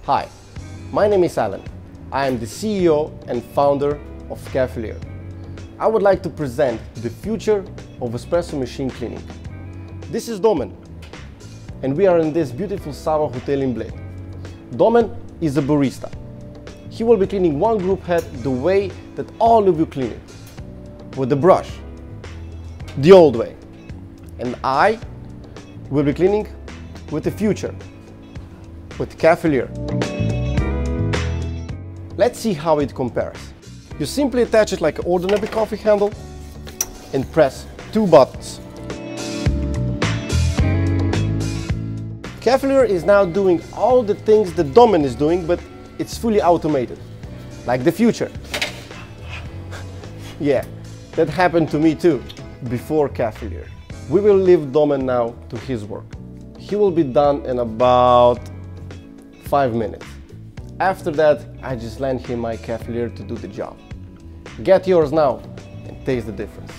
Hi, my name is Alan. I am the CEO and founder of CAFELIER. I would like to present the future of espresso machine cleaning. This is Domen, and we are in this beautiful Sava Hotel in Bled. Domen is a barista. He will be cleaning one group head the way that all of you clean it, with the brush, the old way. And I will be cleaning with the future, with CAFELIER. Let's see how it compares. You simply attach it like an ordinary coffee handle and press two buttons. CAFELIER is now doing all the things that Domen is doing, but it's fully automated, like the future. Yeah, that happened to me too, before CAFELIER. We will leave Domen now to his work. He will be done in about 5 minutes. After that, I just lend him my CAFELIER to do the job. Get yours now and taste the difference.